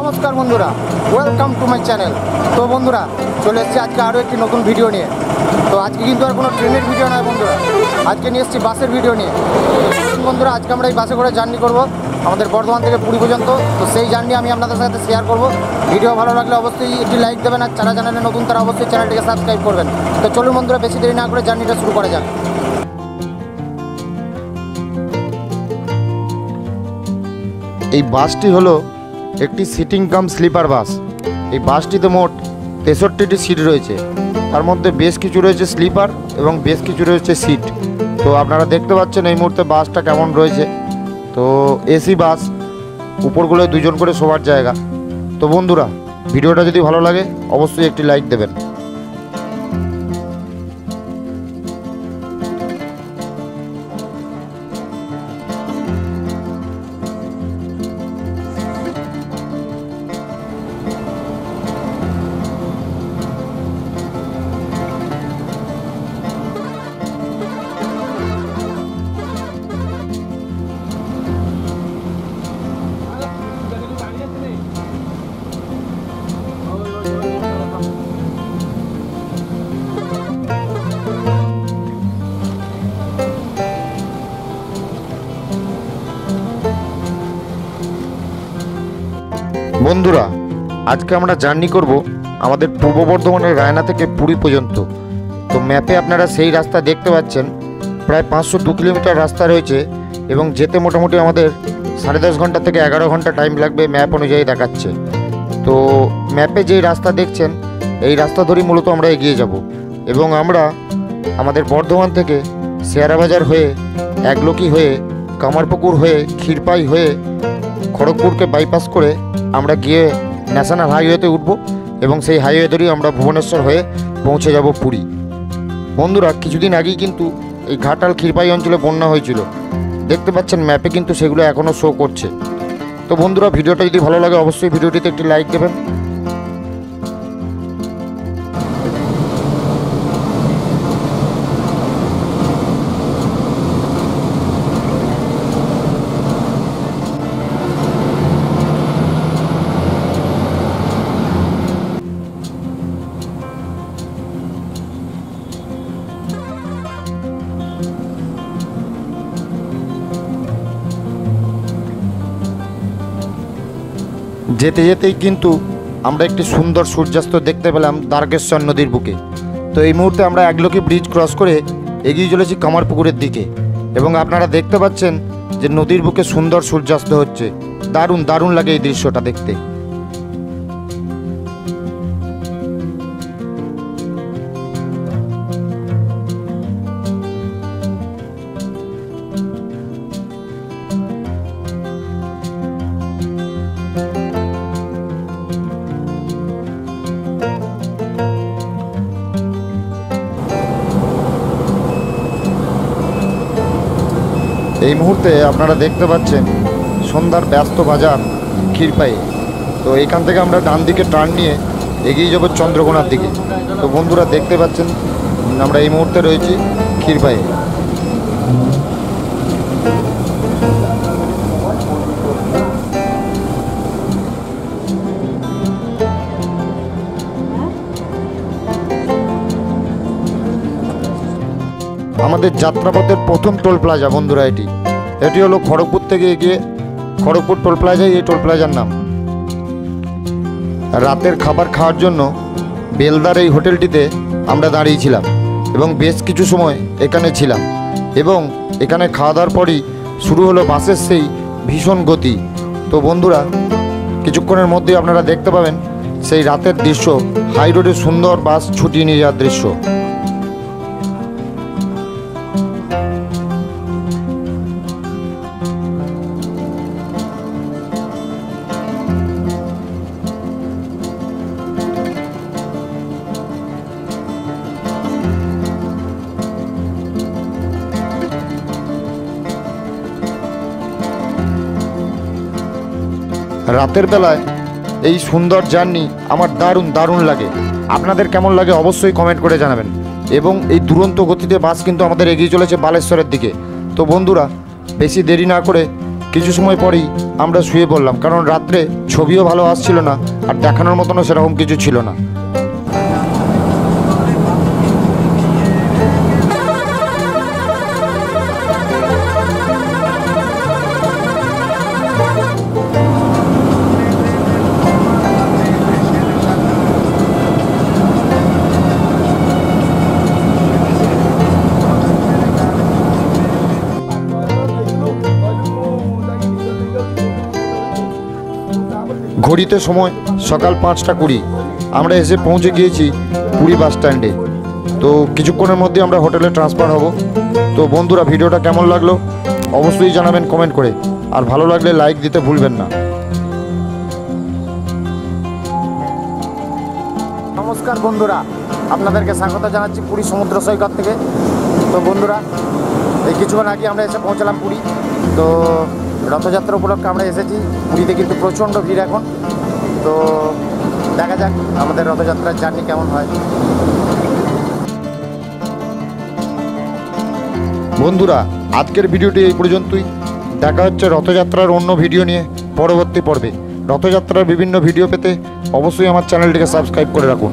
নমস্কার বন্ধুরা, welcome to my channel. তো বন্ধুরা চলে এসেছি আজকে আরও একটি নতুন ভিডিও নিয়ে। তো আজকে কিন্তু আর কোনো ট্রেনের ভিডিও নয় বন্ধুরা, আজকে নিয়ে এসেছি বাসের ভিডিও নিয়ে। বন্ধুরা আজকে আমরা এই বাসে করে জার্নি করব আমাদের বর্ধমান থেকে পুরী পর্যন্ত। তো সেই জার্নি আমি আপনাদের সাথে শেয়ার করব। ভিডিও ভালো লাগলে অবশ্যই একটি লাইক দেবেন, আর যারা চ্যানেলে নতুন তারা অবশ্যই চ্যানেলটিকে সাবস্ক্রাইব করবেন। তো চলুন বন্ধুরা বেশি দেরি না করে জার্নিটা শুরু করা যাক। এই বাসটি হলো একটি সিটিং কাম স্লিপার বাস। এই বাসটিতে মোট 63টি সিট রয়েছে, তার মধ্যে বেশ কিছু রয়েছে স্লিপার এবং বেশ কিছু রয়েছে সিট। তো আপনারা দেখতে পাচ্ছেন এই মুহূর্তে বাসটা কেমন রয়েছে। তো এসি বাস, উপরগুলো দুজন করে শোবার জায়গা। তো বন্ধুরা ভিডিওটা যদি ভালো লাগে অবশ্যই একটি লাইক দেবেন। বন্ধুরা আজকে আমরা জার্নি করব আমাদের পূর্ব বর্ধমানের রায়না থেকে পুরী পর্যন্ত। তো ম্যাপে আপনারা সেই রাস্তা দেখতে পাচ্ছেন, প্রায় 502 কিলোমিটার রাস্তা রয়েছে এবং যেতে মোটামুটি আমাদের 10.5 ঘন্টা থেকে 11 ঘন্টা টাইম লাগবে ম্যাপ অনুযায়ী দেখাচ্ছে। তো ম্যাপে যেই রাস্তা দেখছেন এই রাস্তা ধরেই মূলত আমরা এগিয়ে যাব এবং আমরা আমাদের বর্ধমান থেকে শেয়ারাবাজার হয়ে একলকি হয়ে কামারপুকুর হয়ে ক্ষীরপাই হয়ে খড়গপুরকে বাইপাস করে আমরা গিয়ে ন্যাশনাল হাইওয়েতে উঠব এবং সেই হাইওয়ে ধরেই আমরা ভুবনেশ্বর হয়ে পৌঁছে যাব পুরী। বন্ধুরা কিছুদিন আগেই কিন্তু এই ঘাটাল ক্ষীরপাই অঞ্চলে বন্যা হয়েছিল, দেখতে পাচ্ছেন ম্যাপে কিন্তু সেগুলো এখনও শো করছে। তো বন্ধুরা ভিডিওটা যদি ভালো লাগে অবশ্যই ভিডিওটিতে একটি লাইক দেবেন। যেতে যেতেই কিন্তু আমরা একটি সুন্দর সূর্যাস্ত দেখতে পেলাম দ্বারকেশ্বর নদীর বুকে। তো এই মুহূর্তে আমরা একলকি ব্রিজ ক্রস করে এগিয়ে চলেছি কামারপুকুরের দিকে এবং আপনারা দেখতে পাচ্ছেন যে নদীর বুকে সুন্দর সূর্যাস্ত হচ্ছে। দারুণ দারুণ লাগে এই দৃশ্যটা দেখতে। এই মুহূর্তে আপনারা দেখতে পাচ্ছেন সন্ধ্যার ব্যস্ত বাজার ক্ষীরপাইয়ে। তো এইখান থেকে আমরা ডান দিকে টার্ন নিয়ে এগিয়ে যাব চন্দ্রকোনার দিকে। তো বন্ধুরা দেখতে পাচ্ছেন আমরা এই মুহূর্তে রয়েছি ক্ষীরপাইয়ে। আমাদের যাত্রাপথের প্রথম টোল প্লাজা বন্ধুরা এটি হলো খড়গপুর থেকে এগিয়ে খড়গপুর টোল প্লাজাই এই টোল প্লাজার নাম। রাতের খাবার খাওয়ার জন্য বেলদার এই হোটেলটিতে আমরা দাঁড়িয়েছিলাম এবং বেশ কিছু সময় এখানে ছিলাম এবং এখানে খাওয়া দাওয়ার পরই শুরু হলো বাসের সেই ভীষণ গতি। তো বন্ধুরা কিছুক্ষণের মধ্যেই আপনারা দেখতে পাবেন সেই রাতের দৃশ্য, হাই রোডে সুন্দর বাস ছুটিয়ে নিয়ে যাওয়ার দৃশ্য। রাতের বেলায় এই সুন্দর জার্নি আমার দারুণ দারুণ লাগে। আপনাদের কেমন লাগে অবশ্যই কমেন্ট করে জানাবেন। এবং এই দুরন্ত গতিতে বাস কিন্তু আমাদের এগিয়ে চলেছে বালেশ্বরের দিকে। তো বন্ধুরা বেশি দেরি না করে কিছু সময় পরেই আমরা শুয়ে পড়লাম, কারণ রাত্রে ছবিও ভালো আসছিল না আর দেখানোর মতনও সেরকম কিছু ছিল না। ঘড়িতে সময় সকাল 5:20। আমরা এসে পৌঁছে গিয়েছি পুরী বাস স্ট্যান্ডে। তো কিছুক্ষণের মধ্যে আমরা হোটেলে ট্রান্সফার হব। তো বন্ধুরা, ভিডিওটা কেমন লাগলো অবশ্যই জানাবেন কমেন্ট করে, আর ভালো লাগলে লাইক দিতে ভুলবেন না। নমস্কার বন্ধুরা, আপনাদেরকে স্বাগত জানাচ্ছি পুরী সমুদ্র সৈকত থেকে। তো বন্ধুরা, এই কিছুক্ষণ আগে আমরা এসে পৌঁছালাম পুরী। তো রথযাত্রা উপলক্ষে আমরা এসেছি পুরীতে, কিন্তু প্রচণ্ড ভিড় এখন। তো দেখা যাক আমাদের রথযাত্রার জার্নি কেমন হয়। বন্ধুরা, আজকের ভিডিওটি এই পর্যন্তই। দেখা হচ্ছে রথযাত্রার অন্য ভিডিও নিয়ে পরবর্তী পর্বে। রথযাত্রার বিভিন্ন ভিডিও পেতে অবশ্যই আমার চ্যানেলটিকে সাবস্ক্রাইব করে রাখুন।